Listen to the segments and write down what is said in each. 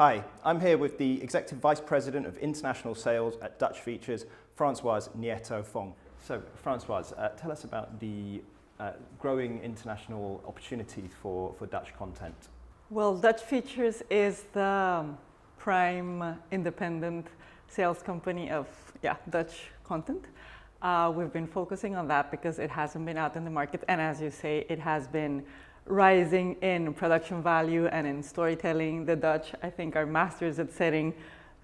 Hi, I'm here with the Executive Vice President of International Sales at Dutch Features, Francoise Nieto-Fong. So, Francoise, tell us about the growing international opportunities for Dutch content. Well, Dutch Features is the prime independent sales company of Dutch content. We've been focusing on that because it hasn't been out in the market, and as you say, it has been rising in production value and in storytelling. The Dutch, I think, are masters at setting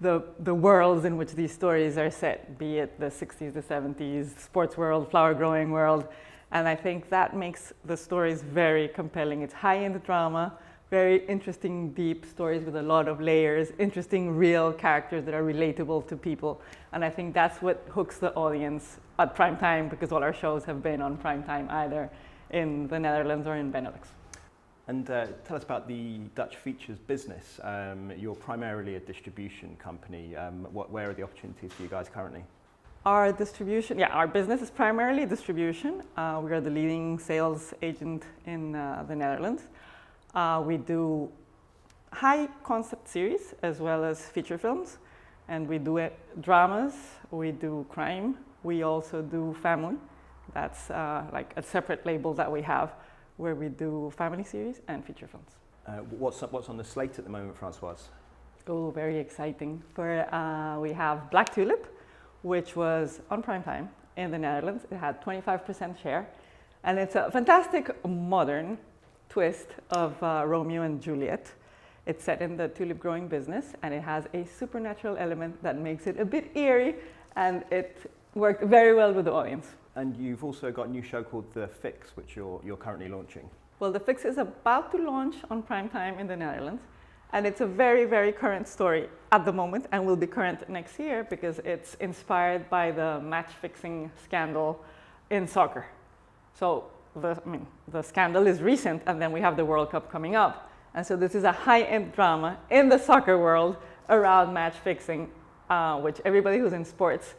the worlds in which these stories are set, be it the 60s, the 70s, sports world, flower growing world. And I think that makes the stories very compelling. It's high-end drama, very interesting, deep stories with a lot of layers, interesting, real characters that are relatable to people. And I think that's what hooks the audience at prime time, because all our shows have been on prime time either in the Netherlands or in Benelux. And tell us about the Dutch Features business. You're primarily a distribution company. Where are the opportunities for you guys currently? Our distribution, our business is primarily distribution. We are the leading sales agent in the Netherlands. We do high concept series as well as feature films, and we do dramas, we do crime, we also do family. That's like a separate label that we have where we do family series and feature films. What's on the slate at the moment, Francoise? Oh, very exciting. We have Black Tulip, which was on prime time in the Netherlands. It had 25% share, and it's a fantastic modern twist of Romeo and Juliet. It's set in the tulip growing business, and it has a supernatural element that makes it a bit eerie, and it worked very well with the audience. And you've also got a new show called The Fix, which you're currently launching. Well, The Fix is about to launch on prime time in the Netherlands, and it's a very, very current story at the moment, and will be current next year because it's inspired by the match-fixing scandal in soccer. So the scandal is recent, and then we have the World Cup coming up. And so this is a high-end drama in the soccer world around match-fixing, which everybody who's in sports,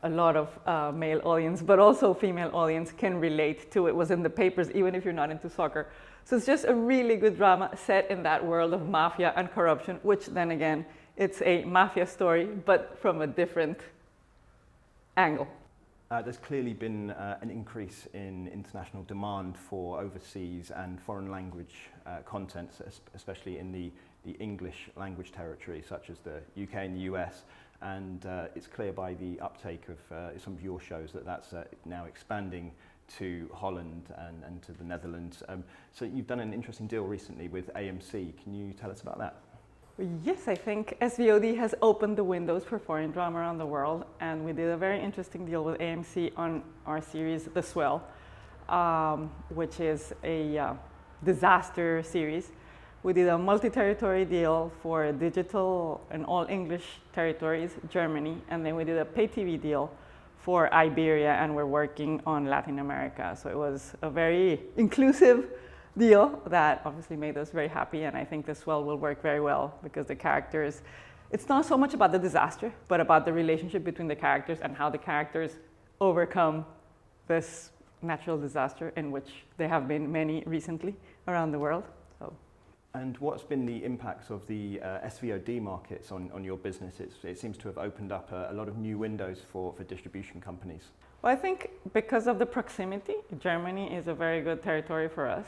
a lot of male audience, but also female audience can relate to. It was in the papers, even if you're not into soccer. So it's just a really good drama set in that world of mafia and corruption, which then again, it's a mafia story, but from a different angle. There's clearly been an increase in international demand for overseas and foreign language content, especially in the English language territory, such as the UK and the US. And it's clear by the uptake of some of your shows that's now expanding to Holland and to the Netherlands. So you've done an interesting deal recently with AMC. Can you tell us about that? Yes, I think SVOD has opened the windows for foreign drama around the world, and we did a very interesting deal with AMC on our series The Swell, which is a disaster series. We did a multi-territory deal for digital and all English territories, Germany, and then we did a pay TV deal for Iberia, and we're working on Latin America. So it was a very inclusive deal that obviously made us very happy, and I think this will work very well because the characters, it's not so much about the disaster, but about the relationship between the characters and how the characters overcome this natural disaster, in which there have been many recently around the world. And what's been the impacts of the SVOD markets on your business? It seems to have opened up a lot of new windows for distribution companies. Well, I think because of the proximity, Germany is a very good territory for us.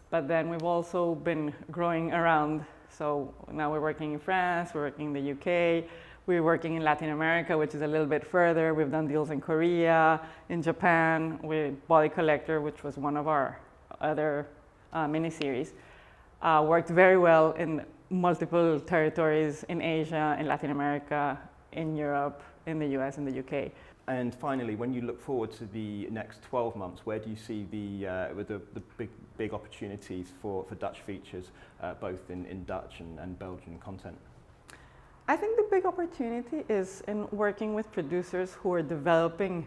But then we've also been growing around. So now we're working in France, we're working in the UK, we're working in Latin America, which is a little bit further. We've done deals in Korea, in Japan, with Body Collector, which was one of our other miniseries. Worked very well in multiple territories in Asia, in Latin America, in Europe, in the US, and the UK. And finally, when you look forward to the next 12 months, where do you see the big opportunities for Dutch Features, both in Dutch and Belgian content? I think the big opportunity is in working with producers who are developing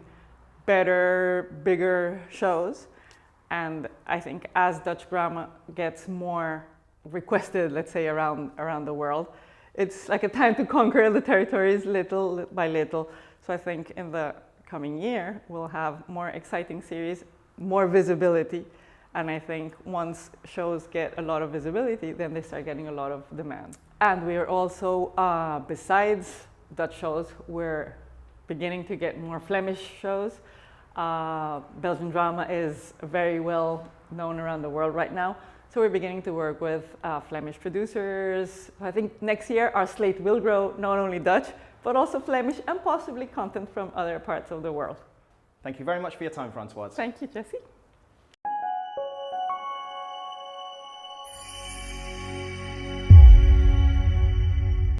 better, bigger shows. And I think as Dutch drama gets more requested, let's say, around the world, it's like a time to conquer the territories little by little. So I think in the coming year, we'll have more exciting series, more visibility. And I think once shows get a lot of visibility, then they start getting a lot of demand. And we are also, besides Dutch shows, we're beginning to get more Flemish shows. Belgian drama is very well known around the world right now. So we're beginning to work with Flemish producers. I think next year our slate will grow not only Dutch, but also Flemish and possibly content from other parts of the world. Thank you very much for your time, Francoise. Thank you, Jesse.